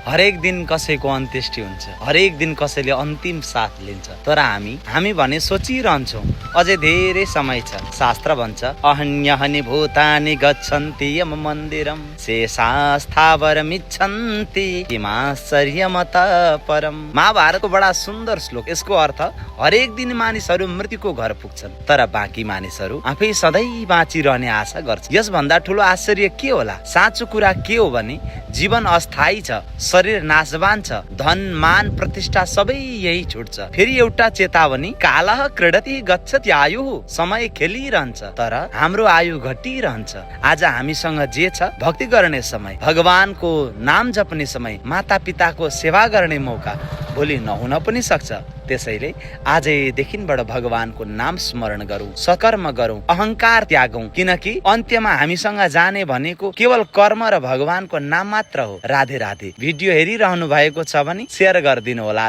हरेक दिन कसैको अन्त्येष्टि हुन्छ, हरेक दिन कसैले अन्तिम साथ लिन्छ। तर हामी भने सोचिरहन्छौँ अझै धेरै समय छ। शास्त्र भन्छ अहन्यहनि भूतानि गच्छन्ति यम मन्दिरम शेषास्थावरमिच्छन्ति किमाश्चर्यमत परम। महाभारतको बडा सुन्दर श्लोक। यसको अर्थ हरेक दिन मानिसहरू मृत्युको घर पुग्छन्, तर बाँकी मानिसहरू आफै सधैँ बाँचिरहने आशा गर्छ। यसभन्दा ठुलो आश्चर्य के होला? साँचो कुरा के हो भने जीवन अस्थायी छ, शरीर नाशवान छ, धन मान प्रतिष्ठा सबै यही छुट्छ। फेरि एउटा चेतावनी, कालः क्रीडति गच्छति आयुः, समय खेलिरहन्छ तर हाम्रो आयु घटिरहन्छ। आज हामीसँग जे छ भक्ति गर्ने समय, भगवानको नाम जप्ने समय, माता पिताको सेवा गर्ने मौका भोलि नहुन पनि सक्छ। त्यसैले आजैदेखिबाट भगवानको नाम स्मरण गरौँ, सकर्म गरौँ, अहंकार त्यागौँ, किनकि अन्त्यमा हामीसँग जाने भनेको केवल कर्म र भगवानको नाम मात्र हो। राधे राधे। भिडियो हेरिरहनु भएको छ भने शेयर गरिदिनु होला।